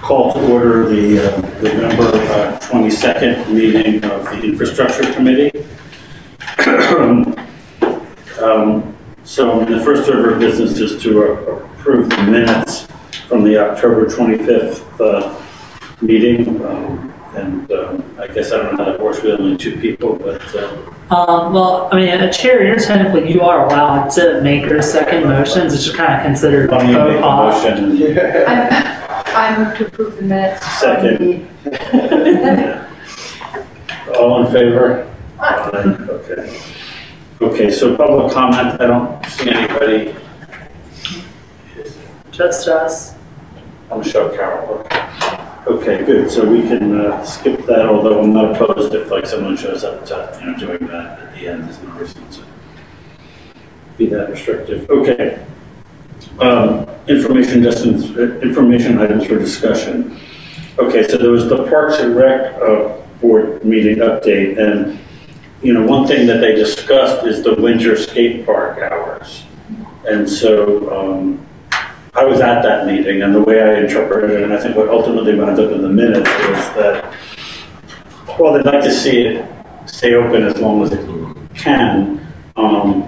Call to order the November 22nd meeting of the Infrastructure Committee. So the first order of business is to approve the minutes from the October 25th meeting. I guess I don't know how that works with only two people, but... well, I mean, a chair, you're technically, you are allowed to make or second motions. It's just kind of considered Why don't you make a motion? I move to approve the minutes. Second. All in favor? Aye. Okay. Okay, so public comment, I don't see anybody. Just us. I'm sure Carol. Okay, good. So we can skip that, although I'm not opposed if like someone shows up to, doing that at the end. There's no reason to be that restrictive. Okay. Information items for discussion. Okay, so there was the Parks and Rec board meeting update, and one thing that they discussed is the winter skate park hours. And so I was at that meeting, and the way I interpreted it, and I think what ultimately wound up in the minutes is that, well, they'd like to see it stay open as long as it can.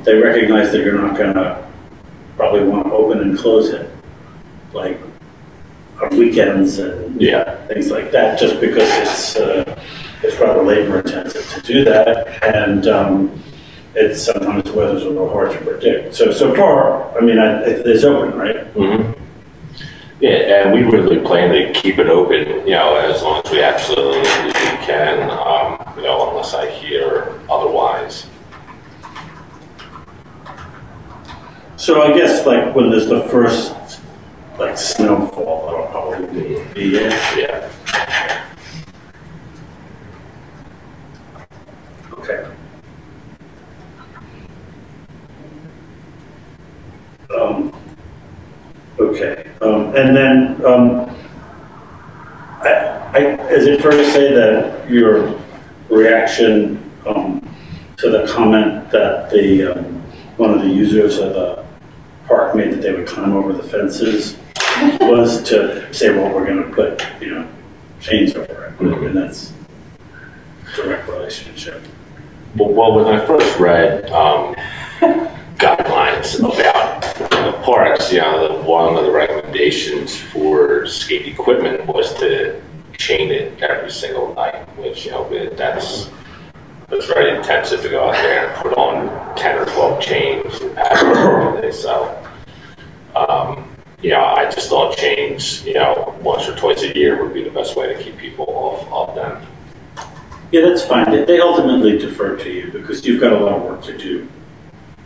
They recognize that you're not going to probably want to open and close it, like on weekends and things like that, just because it's rather labor intensive to do that, and it's sometimes the weather's a little hard to predict. So far, I mean, it's open, right? Mm-hmm. Yeah, and we really plan to keep it open, as long as we absolutely can, unless I hear otherwise. So I guess like when there's the first like snowfall, that'll probably be it. Yeah. Okay. Okay. And then is it fair to say that your reaction to the comment that the one of the users of the park made that they would climb over the fences was to say, well, we're going to put, chains over it, and that's a direct relationship. Well, when I first read guidelines about the parks, one of the recommendations for skate equipment was to chain it every single night, which, it's very intensive to go out there and put on 10 or 12 chains and paddles. So, I just thought chains, once or twice a year would be the best way to keep people off them. Yeah, that's fine. They ultimately defer to you because you've got a lot of work to do.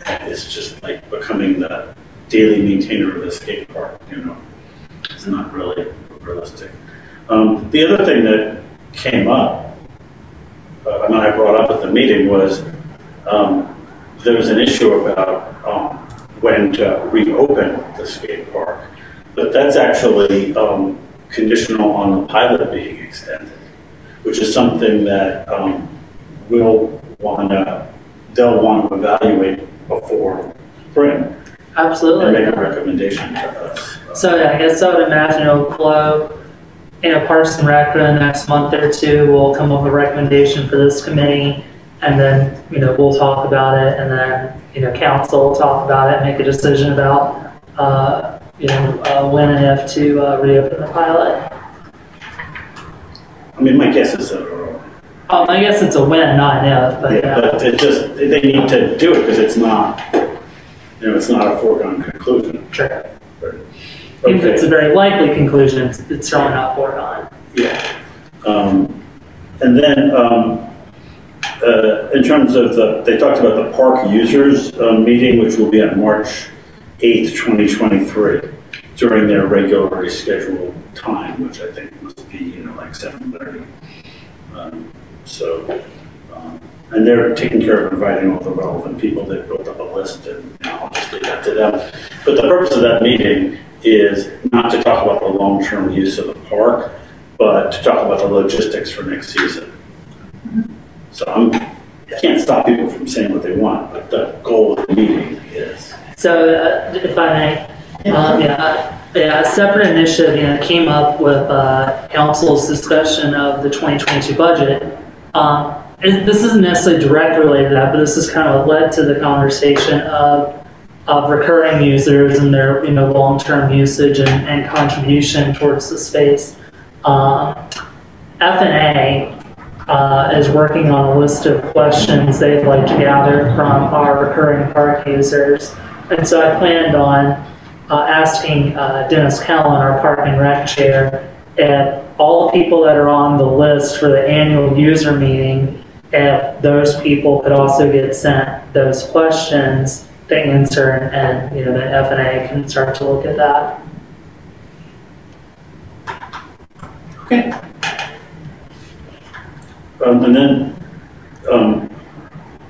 It's just like becoming the daily maintainer of the skate park, It's not really realistic. The other thing that came up, I brought up at the meeting was there was an issue about when to reopen the skate park, but that's actually conditional on the pilot being extended, which is something that they'll want to evaluate before spring. Absolutely. And make a recommendation to us. So yeah, I guess I would imagine it'll flow. Parks and Rec in the next month or two, we'll come up with a recommendation for this committee, and then, we'll talk about it, and then, council will talk about it, make a decision about, when and if to reopen the pilot. I mean, my guess is that I guess it's a when, not an if, but yeah. But they need to do it because it's not, it's not a foregone conclusion. Sure. Okay. If it's a very likely conclusion, it's certainly not foregone. Yeah. And then in terms of they talked about the park users meeting, which will be on March 8th, 2023, during their regularly scheduled time, which I think must be, like 7:30. And they're taking care of inviting all the relevant people. They've built up a list, and I'll just leave that to them. But the purpose of that meeting is not to talk about the long-term use of the park, but to talk about the logistics for next season. So I can't stop people from saying what they want, but the goal of the meeting is So, if I may, a separate initiative, came up with council's discussion of the 2022 budget. This isn't necessarily directly related to that, but this is kind of what led to the conversation of recurring users and their long-term usage and contribution towards the space. FNA is working on a list of questions they'd like to gather from our recurring park users. And so I planned on asking Dennis Callen, our Park and Rec chair, if all the people that are on the list for the annual user meeting, if those people could also get sent those questions to answer, and the FNA can start to look at that. Okay. And then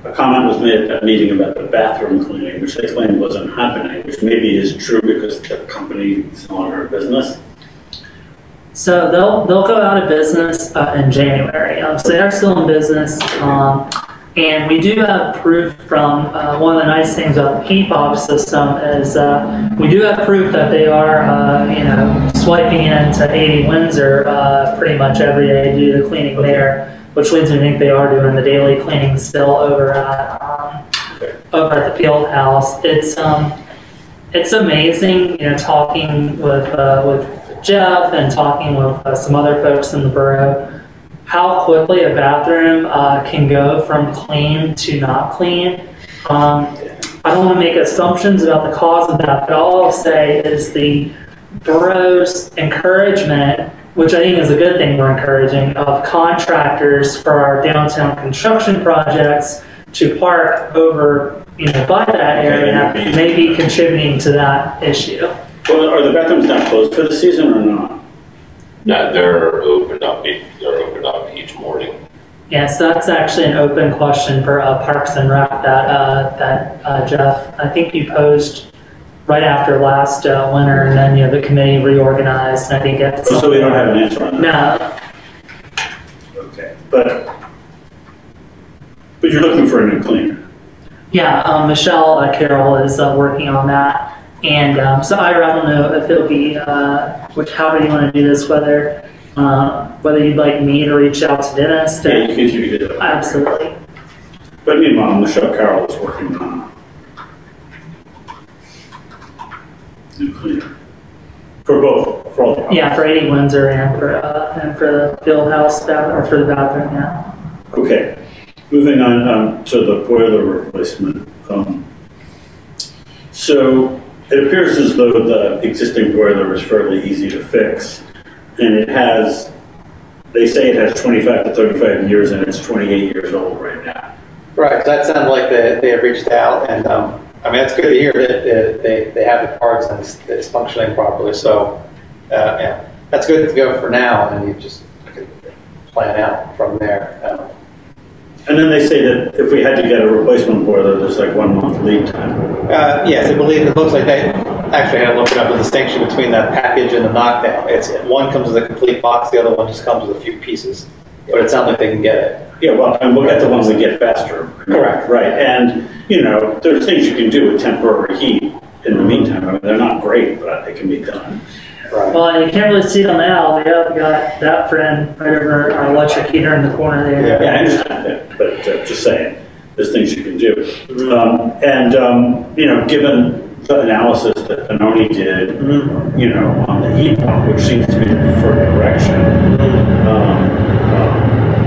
a comment was made at that meeting about the bathroom cleaning, which they claimed wasn't happening, which maybe is true because the company is no longer in business. So they'll go out of business in January. So they're still in business, and we do have proof from one of the nice things about the PPOP system is we do have proof that they are swiping into 80 Windsor pretty much every day to do the cleaning there, which leads me to think they are doing the daily cleaning still over at the field house. It's amazing, talking with Jeff and talking with some other folks in the borough, how quickly a bathroom can go from clean to not clean. I don't want to make assumptions about the cause of that, but all I'll say is the borough's encouragement, which I think is a good thing we're encouraging, of contractors for our downtown construction projects to park over, by that area, may be contributing to that issue. Well, are the bathrooms not closed for the season or not? No, they're opened up. They're opened up each morning. Yeah, so that's actually an open question for Parks and Rec that Jeff, I think you posed right after last winter, and then the committee reorganized. And I think so we don't have an answer on that. No. Okay, but you're looking for a new cleaner. Yeah, Michelle Carroll is working on that. And so I don't know if it'll be, how do you want to do this, whether you'd like me to reach out to Dennis? Yeah, you can do that. Absolutely. But meanwhile, Michelle Carroll is working on a new cleaner. For all the Yeah, for 80 Windsor and for the field house, or for the bathroom, yeah. Okay, moving on to the boiler replacement. So it appears as though the existing boiler is fairly easy to fix, and they say it has 25 to 35 years, and it's 28 years old right now. Right, that sounds like they have reached out, and it's good to hear that they have the parts and it's functioning properly. So, yeah, that's good to go for now, and you just plan out from there. And then they say that if we had to get a replacement boiler, there's like 1 month lead time. Yes, I believe it looks like they actually had looked up the distinction between the package and the knockdown. One comes with a complete box, the other one just comes with a few pieces. But it sounds like they can get it. Yeah, well, and we'll get the ones that get faster. Correct. Right, and there's things you can do with temporary heat in the meantime. They're not great, but they can be done. Right. Well, you can't really see it on the alley. We got that friend right over our electric heater in the corner there. Yeah, I understand that, but just saying, there's things you can do. Given the analysis that Benoni did, on the heat pump, which seems to be the preferred direction,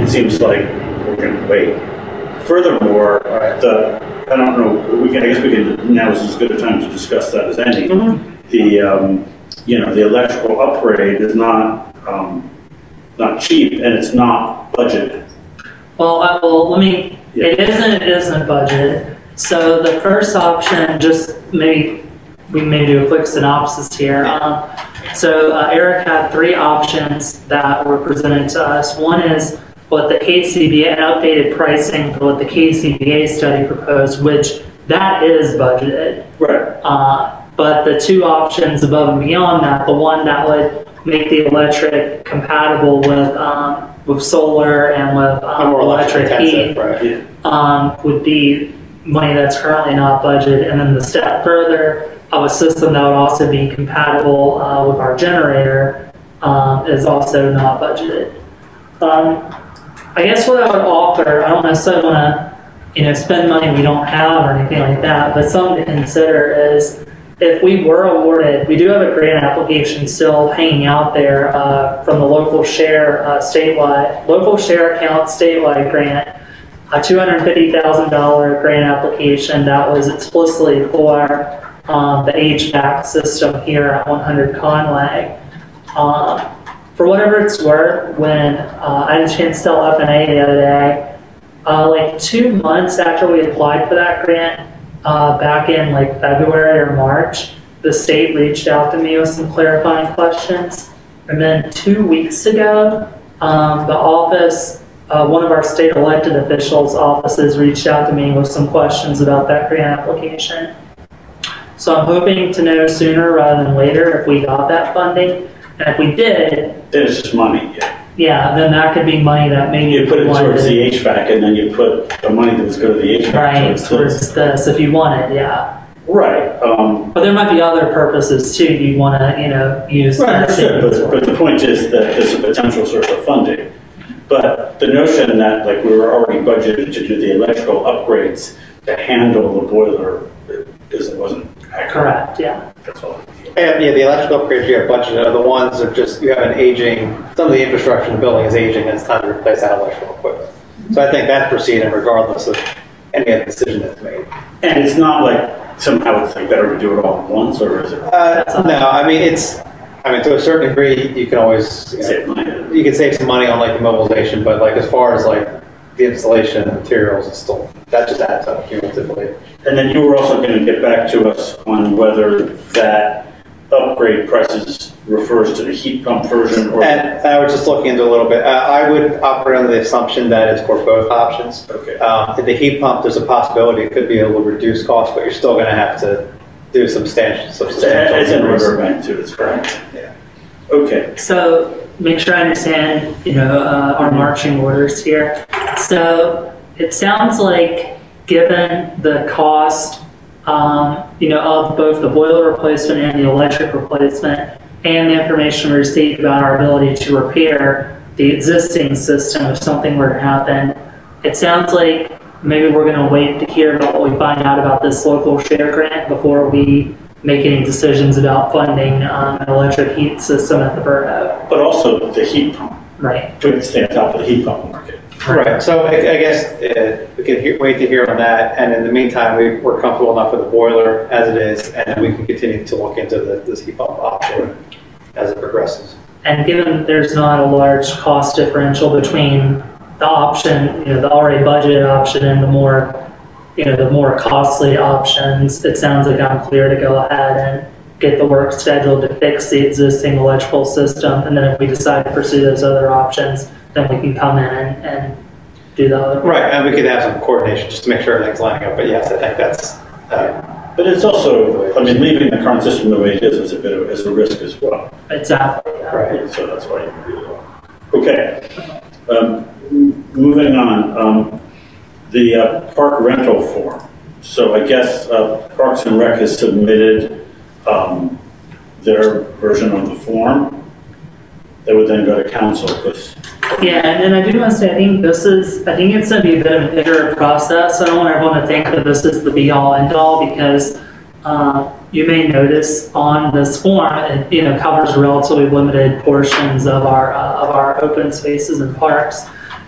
it seems like we're going to wait. Furthermore, I don't know, I guess we can, now is as good a time to discuss that as any. The electrical upgrade is not cheap, and it's not budgeted. Well, it isn't budgeted. So the first option, we may do a quick synopsis here. So Eric had 3 options that were presented to us. One is what the KCBA, an updated pricing for what the KCBA study proposed, which that is budgeted. Right. But the 2 options above and beyond that, the one that would make the electric compatible with solar and with electric heat, right. would be money that's currently not budgeted, and then the step further of a system that would also be compatible with our generator is also not budgeted. I guess what I would offer, I don't necessarily want to, spend money we don't have or anything like that, but something to consider is if we were awarded, we do have a grant application still hanging out there from the local share local share account statewide grant, a $250,000 grant application that was explicitly for the HVAC system here at 100 Conway. For whatever it's worth, when I had a chance to tell FNA the other day, like 2 months after we applied for that grant, back in like February or March, the state reached out to me with some clarifying questions. And then 2 weeks ago, the office, one of our state elected officials' offices reached out to me with some questions about that grant application. So I'm hoping to know sooner rather than later if we got that funding. And if we did, then it's just money, yeah. Yeah, then that could be money that maybe You put it towards the HVAC, and then you put the money that was going to the HVAC right towards this if you wanted, yeah. Right. But there might be other purposes too. You want to, use. Right, that sure, savings. but the point is that there's a potential source of funding. But the notion that like we were already budgeted to do the electrical upgrades to handle the boiler wasn't accurate. Correct. Yeah. That's all. And yeah, the electrical upgrades you have budgeted are the ones that just, you have an aging, some of the infrastructure in the building is aging and it's time to replace that electrical equipment. So I think that's proceeding regardless of any other decision that's made. And it's not like somehow it's like better to do it all at once, or is it? No, I mean, to a certain degree, you can always, Save money. you can save some money on like the mobilization, but like as far as like the installation and materials, it's still, that just adds up cumulatively. And then you were also going to get back to us on whether that upgrade prices refers to the heat pump version or... And I was just looking into a little bit. I would operate under the assumption that it's for both options. Okay. If the heat pump, there's a possibility it could be able to reduce costs, but you're still going to have to do substantial As in order of magnitude, it's correct. Yeah. Okay. So make sure I understand, our marching orders here. So it sounds like, given the cost, of both the boiler replacement and the electric replacement, and the information we received about our ability to repair the existing system if something were to happen, it sounds like maybe we're going to wait to hear about what we find out about this local share grant before we make any decisions about funding an electric heat system at the borough. But also the heat pump. Right. To stay on top of the heat pump market. Right. So I guess we can wait to hear on that. And in the meantime, we're comfortable enough with the boiler as it is, and we can continue to look into this heat pump option as it progresses. And given there's not a large cost differential between the option, the already budgeted option and the more costly options, it sounds like I'm clear to go ahead and get the work scheduled to fix the existing electrical system. And then if we decide to pursue those other options, then we can come in and do the other. Right, and we could have some coordination just to make sure everything's lining up. But yes, I think that's. But it's also, leaving the current system the way it is a bit of a risk as well. Exactly. Yeah. Right. So that's why you do that. Okay. Moving on. The park rental form. So I guess Parks and Rec has submitted their version of the form. They would then go to council. Yeah, and then I do want to say, I think it's going to be a bit of an iterative process. I don't want everyone to think that this is the be-all, end-all, because you may notice on this form, it covers relatively limited portions of our open spaces and parks.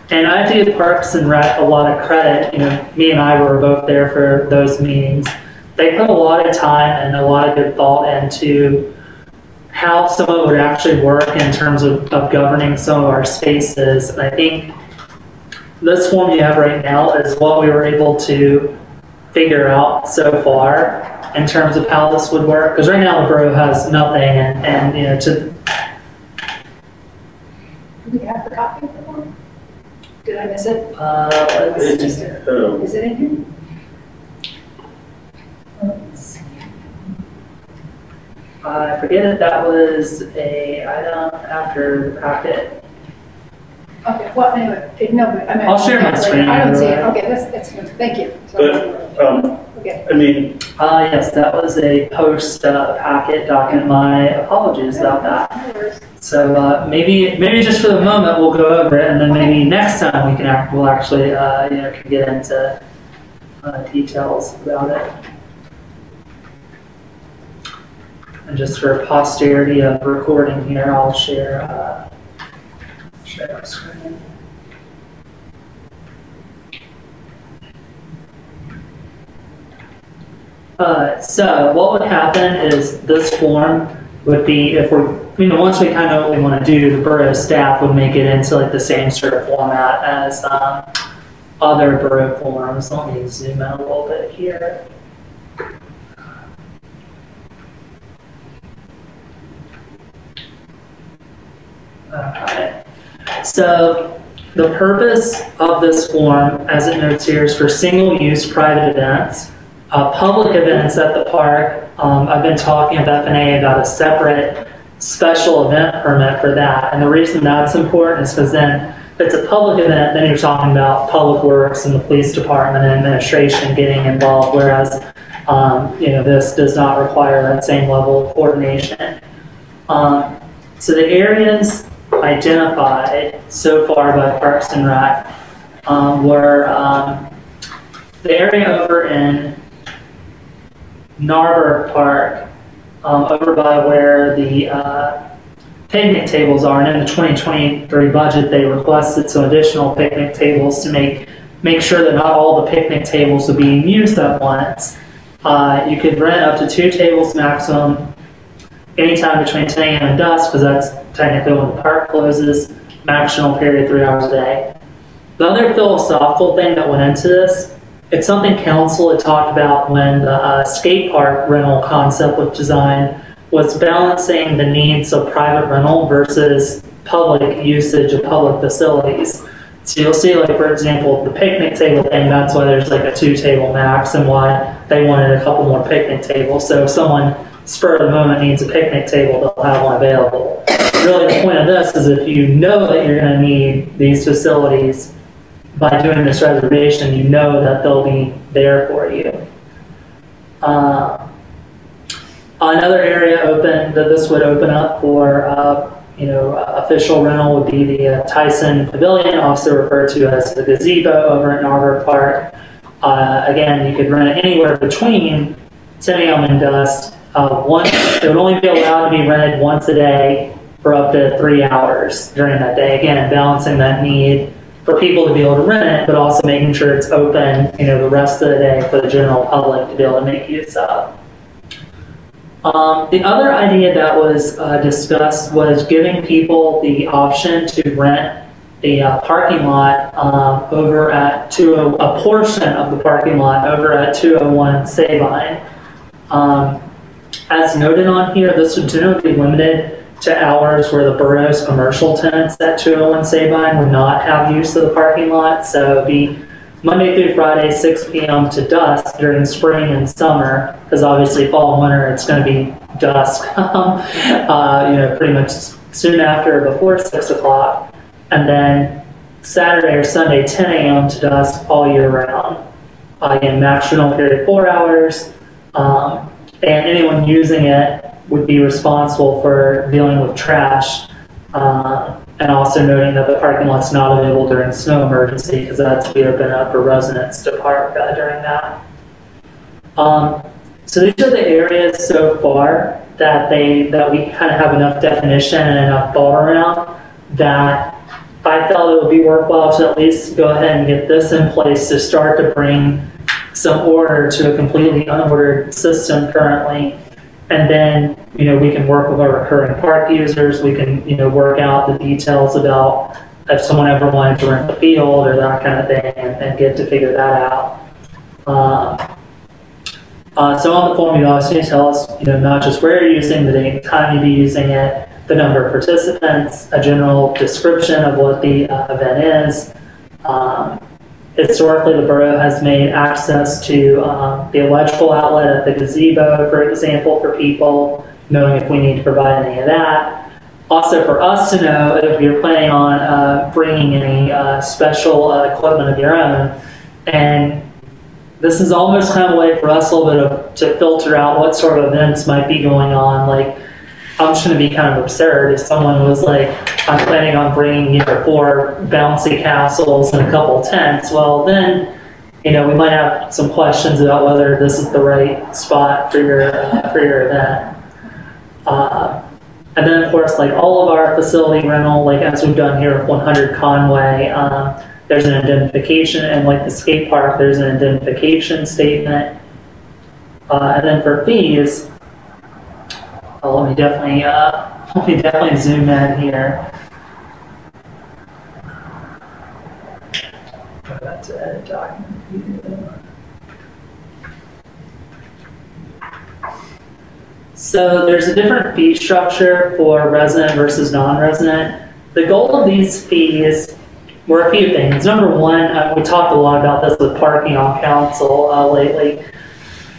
And I have to give Parks and Rec a lot of credit. Me and I were both there for those meetings. They put a lot of time and a lot of good thought into how some of it would actually work in terms of governing some of our spaces. And I think this form you have right now is what we were able to figure out so far in terms of how this would work. Because right now the borough has nothing, and Do we have the copy of the form? Did I miss it? Is it in here? Let's see. I forget if that was a item after the packet. Okay, well, anyway, no, but I mean. I'll share my screen. I don't see it, okay, that's good, thank you. But, Okay. I mean, Yes, that was a post packet document. My apologies about that. No worries. So maybe just for the moment we'll go over it, and then maybe next time we'll actually can get into details about it. And just for posterity of recording here, I'll share my screen. So what would happen is this form would be, if we're, once we kind of know what we want to do, the borough staff would make it into like the same sort of format as other borough forms. Let me zoom out a little bit here. Alright, so the purpose of this form, as it notes here, is for single-use private events. Public events at the park, I've been talking with FNA about a separate special event permit for that. And the reason that's important is because then if it's a public event, then you're talking about public works and the police department and administration getting involved, whereas this does not require that same level of coordination. So the areas identified so far by Parks and Rec were the area over in Narberth Park, over by where the picnic tables are, and in the 2023 budget they requested some additional picnic tables to make sure that not all the picnic tables are being used at once. You could rent up to 2 tables maximum anytime between 10 a.m. and dusk, because that's technically when the park closes, maximum period 3 hours a day. The other philosophical thing that went into this, it's something council had talked about when the skate park rental concept was designed, was balancing the needs of private rental versus public usage of public facilities. So you'll see, like, for example, the picnic table thing, that's why there's like a 2-table max and why they wanted a couple more picnic tables. So if someone spur of the moment needs a picnic table, they'll have one available. Really the point of this is if you know that you're going to need these facilities, by doing this reservation, you know that they'll be there for you. Another area open that this would open up for, official rental would be the Tyson Pavilion, also referred to as the gazebo over at Narberth Park. Again, you could rent it anywhere between 10 a.m. and dusk. It would only be allowed to be rented once a day for up to 3 hours during that day. Again, balancing that need for people to be able to rent it, but also making sure it's open, the rest of the day for the general public to be able to make use of. The other idea that was discussed was giving people the option to rent the parking lot over at a portion of the parking lot over at 201 Sabine. As noted on here, this would generally be limited to hours where the borough's commercial tenants at 201 Sabine would not have use of the parking lot. So it would be Monday through Friday, 6 p.m. to dusk during spring and summer, because obviously fall and winter, it's going to be dusk, pretty much soon after or before 6 o'clock. And then Saturday or Sunday, 10 a.m. to dusk all year round. Again, maximum period 4 hours. And anyone using it would be responsible for dealing with trash, and also noting that the parking lot's not available during snow emergency, because that's to be open up for residents to park during that. So these are the areas so far that we kind of have enough definition and enough thought around that I felt it would be worthwhile to at least go ahead and get this in place to start to bring some order to a completely unordered system currently. And then, we can work with our recurring park users. We can, work out the details about if someone ever wanted to rent the field or that kind of thing, and get to figure that out. So on the form, you also need to tell us, not just where you're using, the date and time you'll be using it, the number of participants, a general description of what the event is. Historically, the borough has made access to the electrical outlet at the gazebo, for example, for people, knowing if we need to provide any of that. also for us to know if you're planning on bringing any special equipment of your own. And this is almost kind of a way for us a little bit to filter out what sort of events might be going on. Like, I'm just going to be kind of absurd if someone was like, I'm planning on bringing 4 bouncy castles and a couple tents. Well, then, we might have some questions about whether this is the right spot for your event. And then, of course, like all of our facility rental, like as we've done here with 100 Conway, there's an indemnification, and like the skate park, there's an indemnification statement. And then for fees, let me definitely zoom in here. That's to edit document. So there's a different fee structure for resident versus non-resident. The goal of these fees were a few things. Number one, we talked a lot about this with parking on council lately.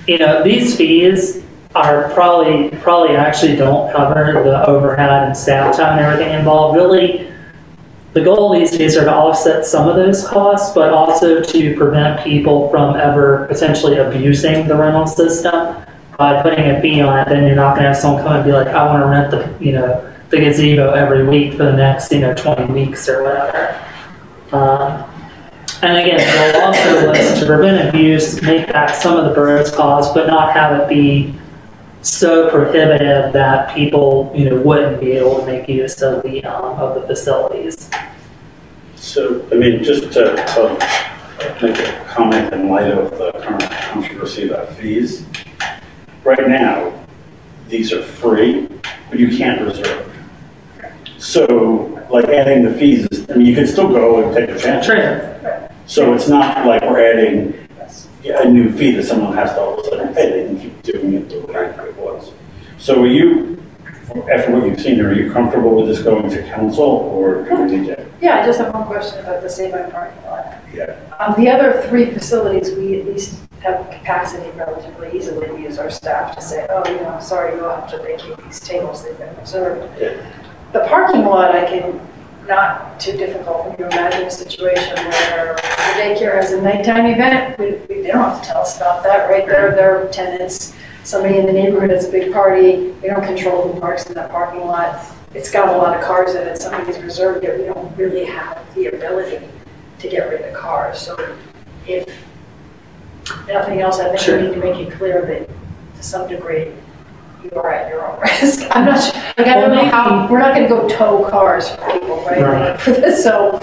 These fees are probably actually don't cover the overhead and staff time and everything involved. Really, the goal of these fees are to offset some of those costs, but also to prevent people from ever potentially abusing the rental system. By putting a fee on it, then you're not going to have someone come and be like, I want to rent the gazebo every week for the next 20 weeks or whatever. And again, the goal also was to prevent abuse, make back some of the borough's costs, but not have it be so prohibitive that people wouldn't be able to make use of the facilities. So, just to make a comment in light of the current controversy about fees. Right now, these are free, but you can't reserve. So, like adding the fees, you can still go and take a chance. Sure. So it's not like we're adding a new fee that someone has to all of a sudden pay. They can keep doing it the way it was. So are you, after what you've seen, are you comfortable with this going to council, or do we need to? Yeah, I just have one question about the Save On parking lot. Yeah. The other 3 facilities, we at least have capacity relatively easily to use our staff to say, oh, sorry, you'll have to vacate these tables, they've been reserved. Yeah. The parking lot, I can, not too difficult for you to imagine a situation where the daycare has a nighttime event. They don't have to tell us about that, right? They're tenants. Somebody in the neighborhood has a big party. We don't control who parks in that parking lot. It's got a lot of cars in it. Somebody's reserved it. We don't really have the ability to get rid of the cars. So if nothing else, I think we need to make it clear that to some degree you are at your own risk. I'm not sure. Like, I don't know how, we're not going to go tow cars for people, right? For this, so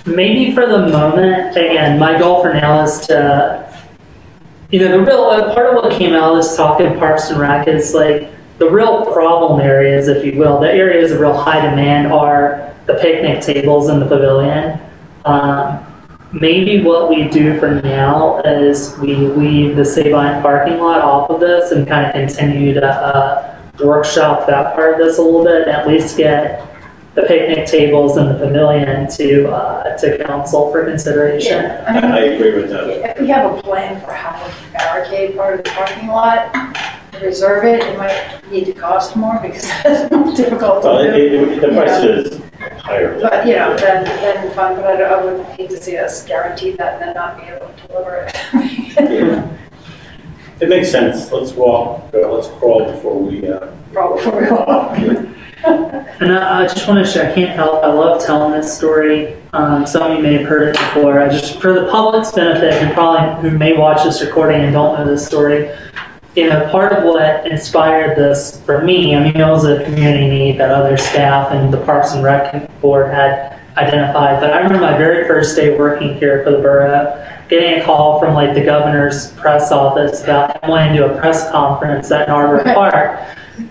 maybe for the moment, again, my goal for now is to, the real part of what came out of this talk in Parks and Rec is like the real problem areas, if you will, the areas of real high demand are the picnic tables in the pavilion. Maybe what we do for now is we leave the Save On parking lot off of this and kind of continue to workshop that part of this a little bit, and at least get the picnic tables in the pavilion to council for consideration. Yeah, I agree with that. If we have a plan for how to barricade part of the parking lot, reserve it, it might need to cost more because it's more difficult to do. The price is higher. But, then fine, but I would hate to see us guarantee that and then not be able to deliver it. Yeah. It makes sense. Let's crawl before we Probably walk. And I just want to share, I can't help, I love telling this story. Some of you may have heard it before. Just for the public's benefit, who may watch this recording and don't know this story, part of what inspired this for me, it was a community need that other staff and the Parks and Rec board had identified. But I remember my very first day working here for the borough, getting a call from the governor's press office about wanting to do a press conference at Narber Park.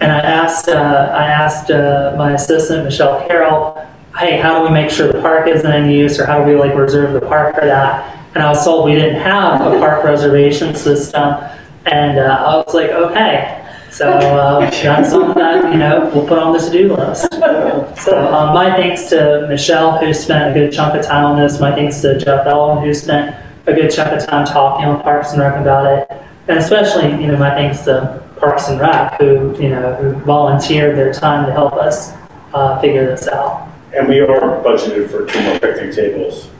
And I asked my assistant, Michelle Carroll, hey, how do we make sure the park isn't in use, or how do we reserve the park for that? And I was told we didn't have a park reservation system. And I was like, okay, so that's something that, we'll put on the to-do list. So my thanks to Michelle, who spent a good chunk of time on this. My thanks to Jeff Ellen, who spent a good chunk of time talking on Parks and Rec about it. And especially, my thanks to Parks and Rec who volunteered their time to help us figure this out. And we are budgeted for 2 more picnic tables.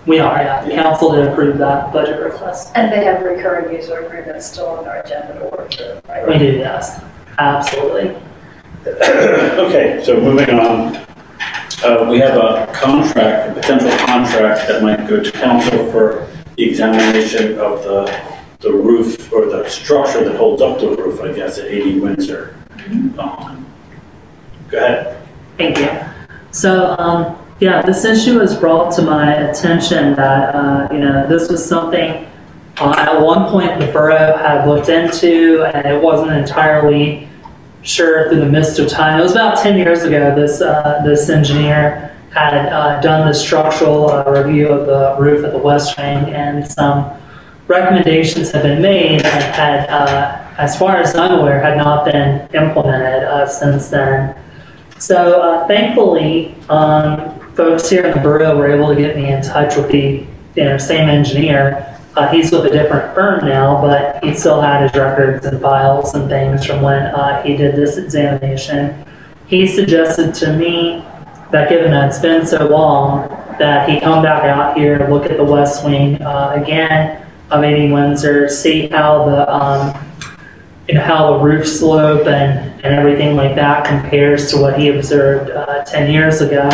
We are, yeah. Council did approve that budget request. And they have recurring user agreements still on our agenda to work through, right? We do, yes. Absolutely. Okay, so moving on. We have a potential contract that might go to council for the examination of the roof or the structure that holds up the roof, I guess, at 80 Windsor. Go ahead. Thank you. So, yeah, this issue was brought to my attention that, this was something at one point the borough had looked into, and it wasn't entirely sure through the mist of time. It was about 10 years ago this engineer had done the structural review of the roof at the West Wing, and some recommendations had been made and had, as far as I'm aware, had not been implemented since then. So thankfully, folks here in the borough were able to get me in touch with the same engineer. He's with a different firm now, but he still had his records and files and things from when he did this examination. He suggested to me that given that it's been so long, that he come back out here, look at the West Wing again of 80 Windsor, see how the roof slope and everything like that compares to what he observed 10 years ago,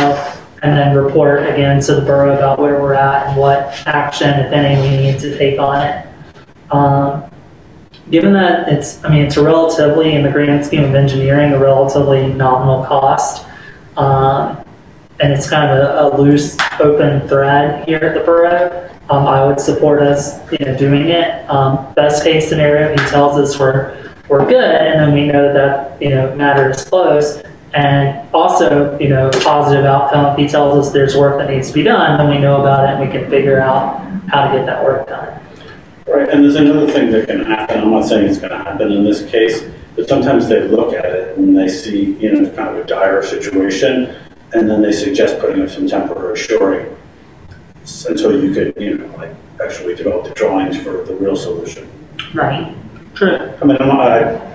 and then report again to the borough about where we're at and what action, if any, we need to take on it. Given that it's a relatively, in the grand scheme of engineering, a relatively nominal cost, and it's kind of a loose, open thread here at the borough, I would support us, doing it. Best case scenario, he tells us we're good, and then we know that matter is closed. And also, positive outcome, if he tells us there's work that needs to be done, then we know about it and we can figure out how to get that work done. Right, and there's another thing that can happen. I'm not saying it's going to happen in this case, but sometimes they look at it and they see, kind of a dire situation, and then they suggest putting up some temporary shoring until you could, actually develop the drawings for the real solution. Right. True. I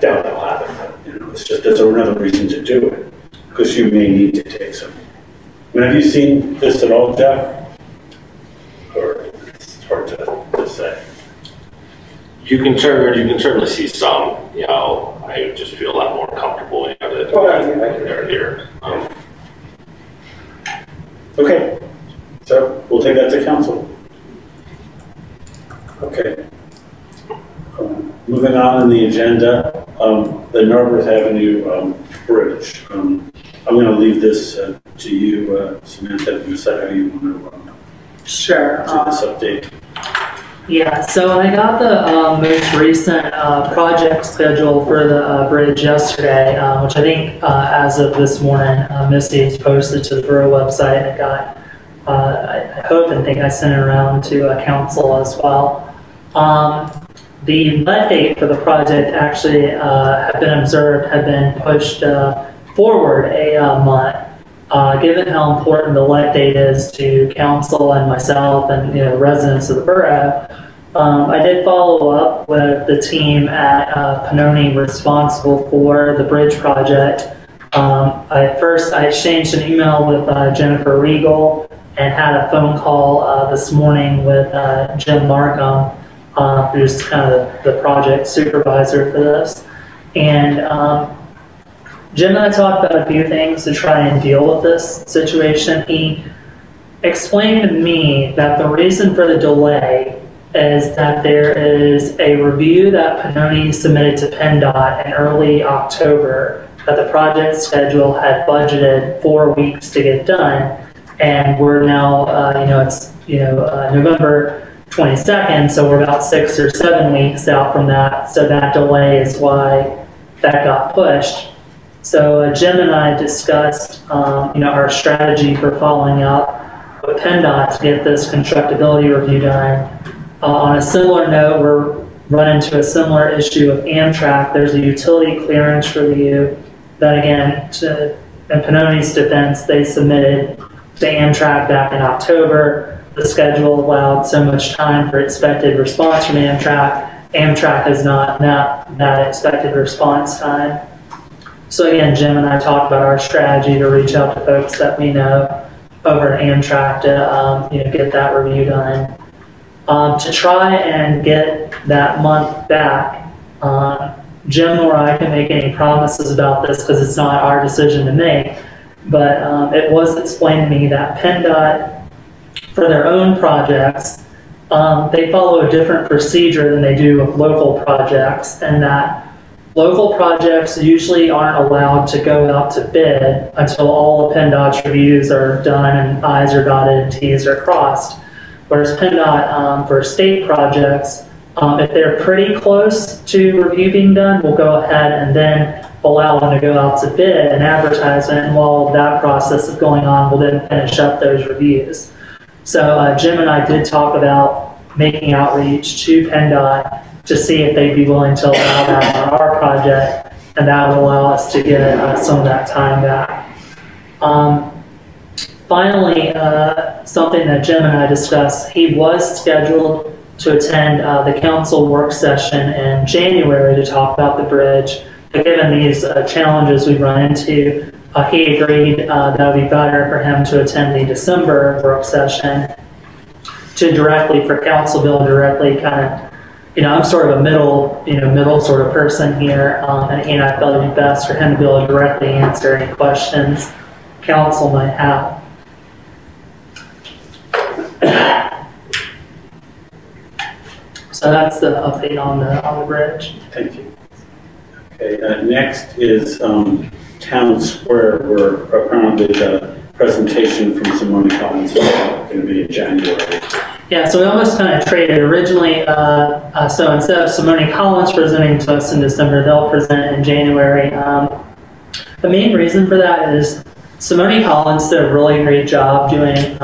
doubt that'll happen, but, it's just there's another reason to do it, because you may need to take some. Have you seen this at all, Jeff? Or it's hard to say. You can certainly see some. I just feel a lot more comfortable that they're here. Okay, so we'll take that to council. Okay. Moving on in the agenda, the Narberth Avenue Bridge. I'm going to leave this to you, Samantha, to decide how you want to Sure. do this update. Yeah, so I got the most recent project schedule for the bridge yesterday, which I think as of this morning, Misty has posted to the borough website. I got, I hope and think I sent it around to council as well. The lead date for the project actually have been pushed forward a month. Given how important the lead date is to council and myself and residents of the borough, I did follow up with the team at Pannoni responsible for the bridge project. I exchanged an email with Jennifer Regal and had a phone call this morning with Jim Markham, who's kind of the project supervisor for this. And Jim and I talked about a few things to try and deal with this situation. He explained to me that the reason for the delay is that there is a review that Pannoni submitted to PennDOT in early October that the project schedule had budgeted 4 weeks to get done. And we're now, it's November 22nd, so we're about 6 or 7 weeks out from that. So that delay is why that got pushed. So Jim and I discussed, our strategy for following up with PennDOT to get this constructability review done. On a similar note, we're running into a similar issue with Amtrak. There's a utility clearance review that, again, in Pannoni's defense, they submitted to Amtrak back in October. The schedule allowed so much time for expected response from Amtrak, Amtrak has not met that expected response time. So again, Jim and I talked about our strategy to reach out to folks that we know over at Amtrak to get that review done. To try and get that month back, Jim nor I can make any promises about this because it's not our decision to make, but it was explained to me that PennDOT, for their own projects, they follow a different procedure than they do with local projects, and that local projects usually aren't allowed to go out to bid until all of PennDOT's reviews are done and I's are dotted and T's are crossed. Whereas PennDOT, for state projects, if they're pretty close to review being done, we'll go ahead and then allow them to go out to bid and advertisement, and while that process is going on, we'll then finish up those reviews. So Jim and I did talk about making outreach to PennDOT to see if they'd be willing to allow that on our project, and that would allow us to get some of that time back. Finally, something that Jim and I discussed, he was scheduled to attend the council work session in January to talk about the bridge. But given these challenges we've run into, he agreed that it would be better for him to attend the December work session to directly, for council bill, directly kind of, I'm sort of a middle sort of person here, and I felt it would be best for him to be able to directly answer any questions council might have. So that's the update on the bridge. Thank you. Okay, next is Town Square, where apparently the presentation from Simone Collins is going to be in January. Yeah, so we almost kind of traded originally. So instead of Simone Collins presenting to us in December, they'll present in January. The main reason for that is Simone Collins did a really great job doing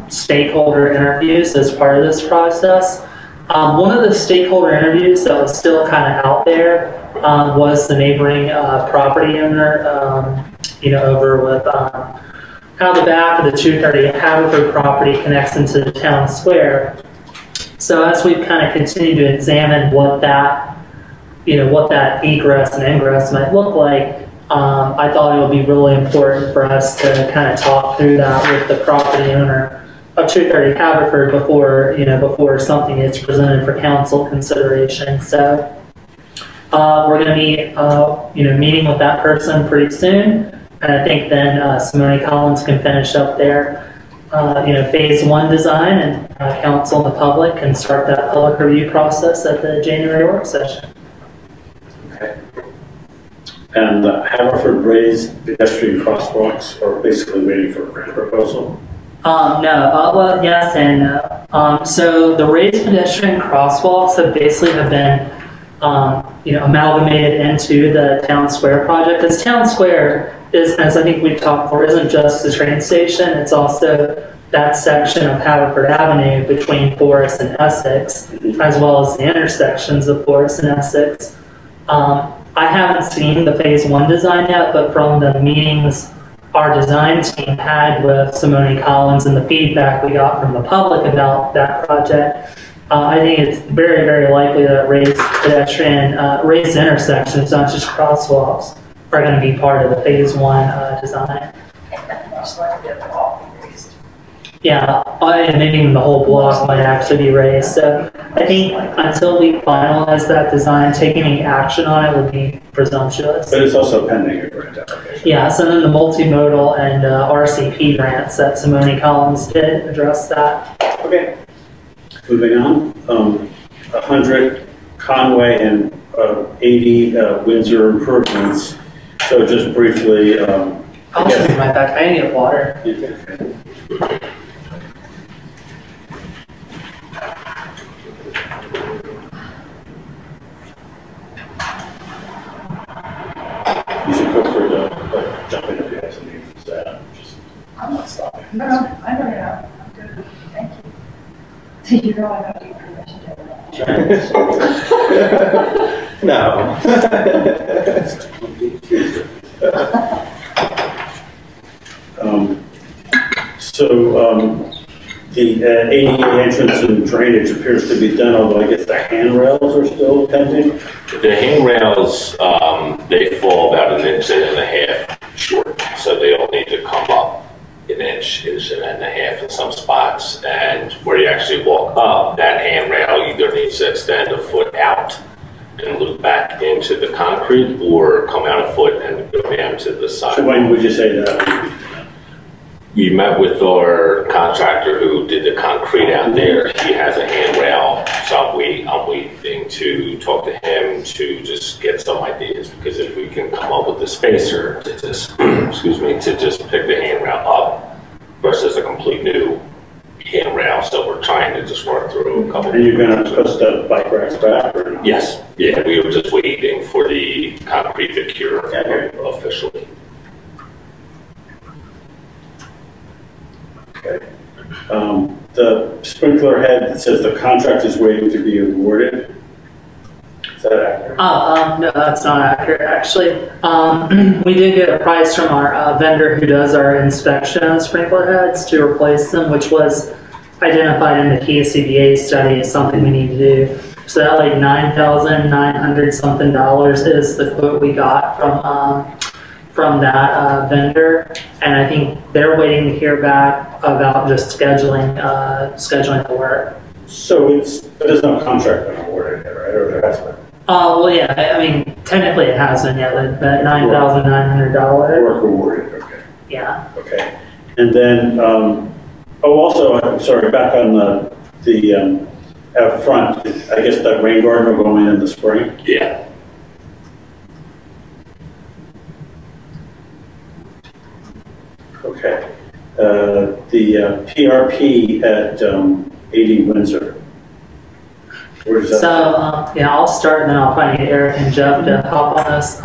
stakeholder interviews as part of this process. One of the stakeholder interviews that was still kind of out there was the neighboring property owner, over with how the back of the 230 Haverford property connects into the town square. So as we've kind of continued to examine what that egress and ingress might look like, I thought it would be really important for us to kind of talk through that with the property owner of 230 Haverford before something is presented for council consideration. So we're going to be meeting with that person pretty soon, and I think then Simone Collins can finish up their phase 1 design, and council and the public can start that public review process at the January work session. Okay. And Haverford raised pedestrian crosswalks are basically waiting for a grant proposal. No, well, yes and no. So the raised pedestrian crosswalks have been, amalgamated into the Town Square project. Because Town Square is, as I think we've talked before, isn't just the train station. It's also that section of Haverford Avenue between Forest and Essex, as well as the intersections of Forest and Essex. I haven't seen the phase 1 design yet, but from the meetings our design team had with Simone Collins and the feedback we got from the public about that project, I think it's very, very likely that raised intersections, not just crosswalks, are going to be part of the phase 1 design. Yeah, and maybe even the whole block might actually be raised. So I think until we finalize that design, taking any action on it would be presumptuous. But it's also pending a grant application. Yeah, so then the multimodal and RCP grants that Simone Collins did address that. Okay. Moving on, 100 Conway and 80 Windsor improvements. So just briefly, I'll just be right back. I need to get water. Okay. You should feel free to jump in if you have something to say. I'm not stopping. No, I don't know. I'm good. Thank you. So you know I don't need permission to. No. The ADA entrance and drainage appears to be done, although I guess the handrails are still pending. The handrails, they fall about 1.5 inches short, so they'll need to come up 1 inch, 1.5 inches in some spots. And where you actually walk up, that handrail either needs to extend a foot out and loop back into the concrete, or come out a foot and go down to the side. So when would you say that? We met with our contractor who did the concrete out there. He has a handrail, so I'm waiting to talk to him to just get some ideas, because if we can come up with a spacer to just, excuse me, to just pick the handrail up versus a complete new handrail. So we're trying to just work through a couple. And you're gonna push the bike racks back or not? Yes, yeah, we were just waiting for the concrete to cure officially. Okay. The sprinkler head that says the contract is waiting to be awarded. Is that accurate? No, that's not accurate, actually. We did get a price from our vendor who does our inspection of sprinkler heads to replace them, which was identified in the KCBA study as something we need to do. So that like $9,900 something is the quote we got from that vendor, and I think they're waiting to hear back about just scheduling the work. So there's no contract been awarded yet, right? Or there has been? Well, yeah, I mean, technically it has been, yeah, that $9,900. Work awarded, okay. Yeah. Okay. And then, also, I'm sorry, back on the out front, I guess that rain garden will go in the spring? Yeah. Okay. The PRP at 80 Windsor. Where is that? So, yeah, I'll start and then I'll probably get Eric and Jeff to hop on this.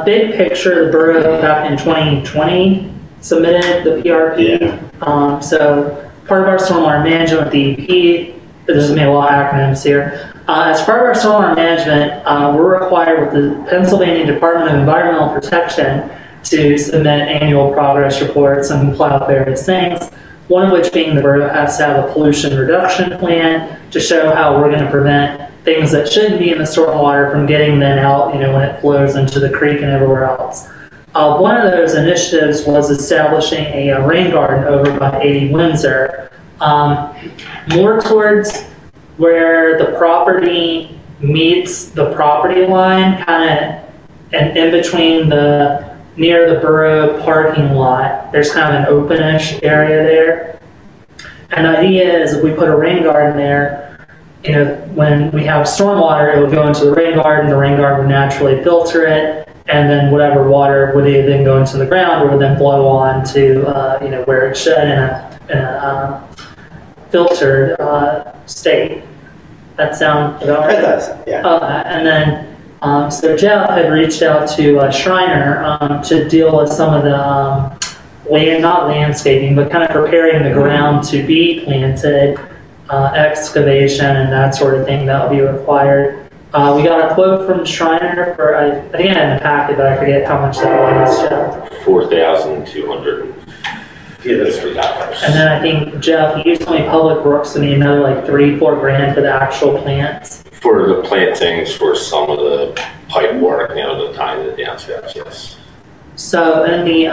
Big picture, the borough back in 2020 submitted the PRP. Yeah. So part of our stormwater management, the EP, there's going to be a lot of acronyms here. As part of our stormwater management, we're required with the Pennsylvania Department of Environmental Protection to submit annual progress reports and comply with various things. One of which being the borough has to have a pollution reduction plan to show how we're going to prevent things that shouldn't be in the stormwater from getting then out, when it flows into the creek and everywhere else. One of those initiatives was establishing a rain garden over by 80 Windsor, more towards where the property meets the property line, kind of, and in between near the borough parking lot. There's kind of an openish area there. And the idea is if we put a rain garden there, when we have stormwater, it would go into the rain garden would naturally filter it, and then whatever water would then go into the ground or would then blow on to, where it should in a filtered state. That sound about right? It does, yeah. And then, so Jeff had reached out to Shriner to deal with some of the not landscaping, but kind of preparing the ground to be planted, excavation and that sort of thing that will be required. We got a quote from Shriner for, I think I had in the packet, but I forget how much that was, Jeff. $4,250. And then I think, Jeff, you told me Public Works would need another like $3-4 grand for the actual plants. For the plantings, for some of the pipe work, the tying the downstairs, yes. So in the,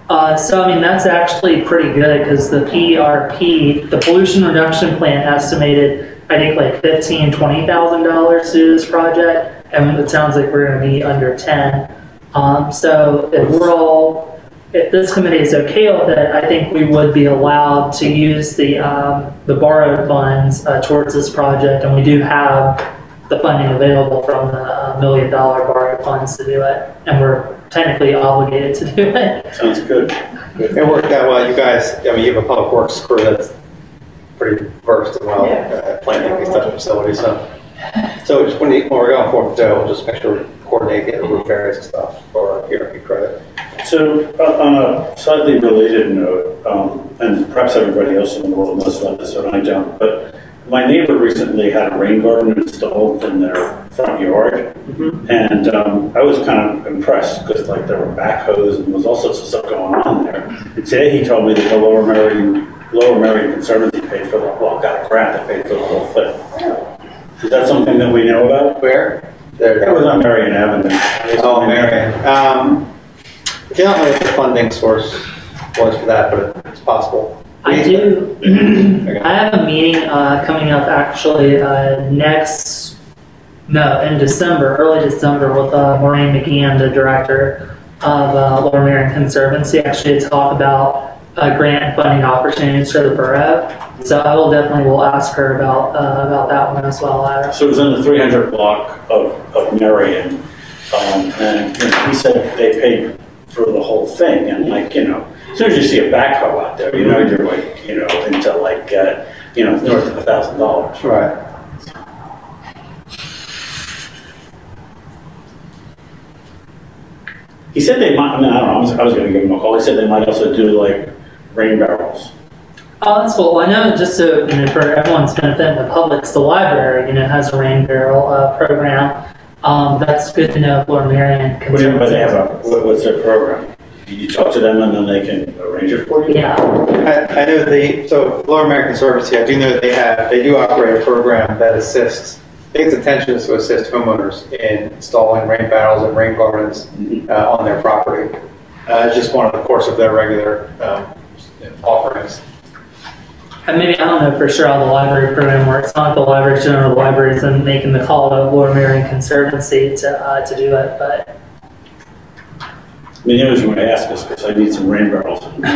that's actually pretty good because the PRP, the pollution reduction plan, estimated I think like $15,000-$20,000 to do this project, and it sounds like we're going to be under 10. So if this committee is okay with it, I think we would be allowed to use the borrowed funds towards this project, and we do have the funding available from the $1 million borrowed funds to do it, and we're technically obligated to do it. Sounds good. It worked out well. You guys, you have a public works crew that's pretty versed and well at planning these types of facilities. So just when we're going forward, we'll just make sure we coordinate, get the roof areas and stuff for PRP credit. So on a slightly related note, and perhaps everybody else in the world knows about this, and I don't, but my neighbor recently had a rain garden installed in their front yard. And I was kind of impressed because like there were backhoes and there was all sorts of stuff going on there. And today he told me that the Lower Merion Conservancy paid for the, well, got a grant that paid for the whole thing. Is that something that we know about? Where? That was on Marion Avenue. Oh, Marion. I don't know what the funding source was for that, but it's possible. I do. I have a meeting coming up actually in December, early December, with Maureen McGeehan, the director of Lower Merion Conservancy, actually to talk about grant and funding opportunities for the borough. So I will ask her about that one as well. So it was in the 300 block of Marion. And you know, he said they paid for the whole thing. And like, you know, as soon as you see a backhoe out there, you know, you're like, you know, into like, you know, north of $1,000. Right. He said they might, I mean, I don't know, I was going to give him a call. He said they might also do like rain barrels. Oh, that's cool. I know just so, you know, for everyone's benefit and the public's, the library, you know, has a rain barrel program. That's good to know for Marion But they have what's their program? You talk to them and then they can arrange it for you? Yeah. I know so Lower Merion Conservancy, I do know that they do operate a program that assists, I think its intention is to assist homeowners in installing rain barrels and rain gardens on their property. It's just one of the course of their regular offerings. And maybe, I don't know for sure how the library program works. Not the library's doing it, the library's and making the call to Lower Merion Conservancy to do it, but. I mean, the only reason I ask is because I need some rain barrels. You know,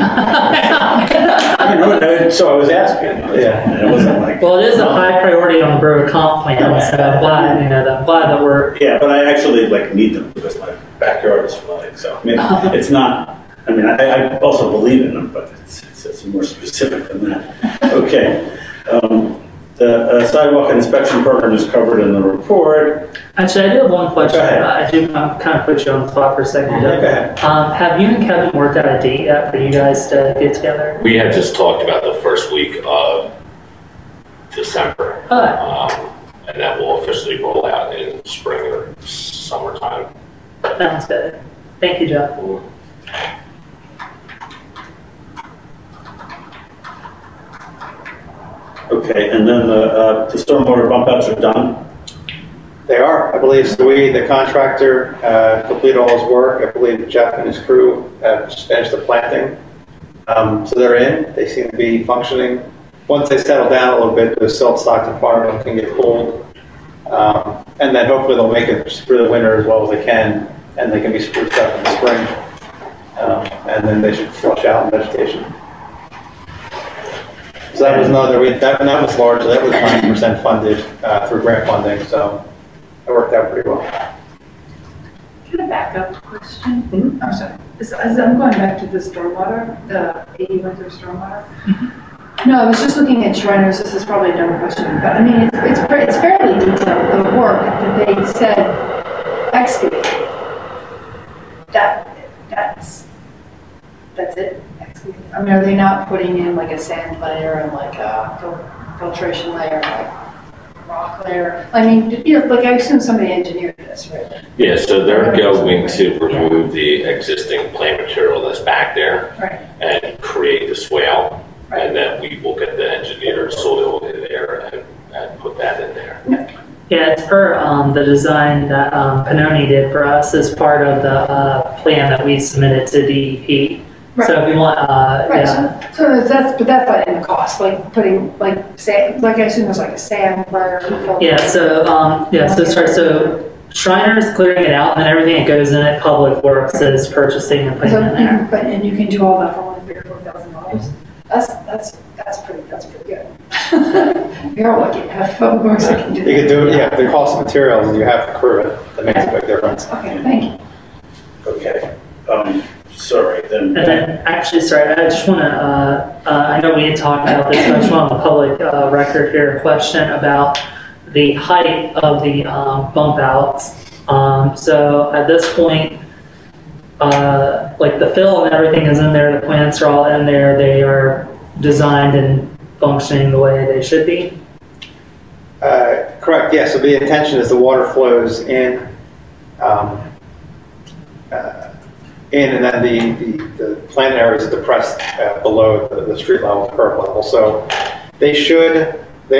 so I was asking. Yeah. And it wasn't like. Well, it is a high priority on the borough comp plan, so I'm glad, you know, I'm glad that we're. Yeah, but I actually like need them because my backyard is flooding. So I mean, it's not. I mean, I also believe in them, but it's more specific than that. Okay. The sidewalk inspection program is covered in the report. Actually, I do have one question. Go ahead. I do kind of put you on the spot for a second. Go ahead. Have you and Kevin worked out a date yet for you guys to get together? We had just talked about the first week of December. And that will officially roll out in spring or summertime. Sounds good. Thank you, Jeff. Okay, and then the stormwater bump outs are done. They are, I believe. So the contractor completed all his work. I believe Jeff and his crew have just finished the planting. So they're in. They seem to be functioning. Once they settle down a little bit, the silt stocks and farmland can get pulled. And then hopefully they'll make it through the winter as well as they can, and they can be spruced up in the spring. And then they should flush out in vegetation. So that was that was large. That was 90% funded through grant funding, so it worked out pretty well. Can I back up a question? I'm sorry. As I'm going back to the stormwater, the 80 winter stormwater. No, I was just looking at Shriners. This is probably a dumb question, but I mean, it's fairly detailed, the work that they said excavate. That's it? Excavate. I mean, are they not putting in like a sand layer and like a filtration layer, like rock layer? I mean, you know, like I assume somebody engineered this, right? Yeah, so they're going to remove the existing plant material that's back there and create the swale. Right. And then we will get the engineered soil in there and put that in there. Yeah, it's per the design that Panoni did for us as part of the plan that we submitted to DEP. Right. So if you want, yeah. So that's not in the cost, like putting like sand, like I assume there's like a sand layer. Yeah. So Shriners clearing it out, and then everything that goes in it, Public Works is purchasing and putting it in there. But and you can do all that for only $4,000. That's pretty good. You're lucky to have Public Works that can do that. You can do it, yeah. The cost of materials, and you have to crew it. That makes a big difference. Okay, thank you. Okay. Sorry, then. And then, actually, sorry, I just want to, I know we had talked about this, but I just want on the public record here a question about the height of the bump outs. So at this point, like the fill and everything is in there, the plants are all in there, they are designed and functioning the way they should be. Correct, yeah, so the intention is the water flows in, and then the plant areas are depressed below the street level, curb level. So they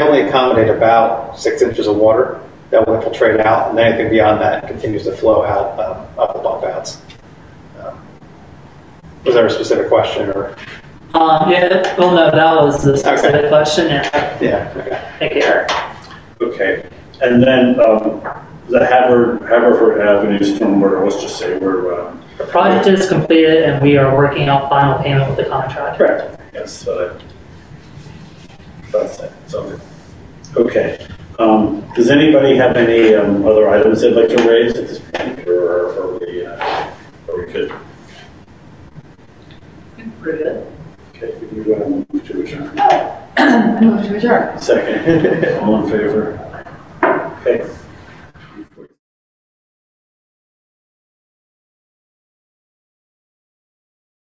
only accommodate about 6 inches of water that will infiltrate out, and anything beyond that continues to flow out up the bump outs. Was there a specific question or? Yeah, well, no, that was the specific question. Yeah. Yeah, okay. Thank you, Eric. Okay, and then the Haverford Avenue stormwater, let's just say we're. The project is completed and we are working out final payment with the contractor. Correct. Yes, that's it. So, okay. Does anybody have any other items they'd like to raise at this point, or are we good? Pretty good. Okay, we can move to adjourn. Move to adjourn. Second. All in favor? Okay.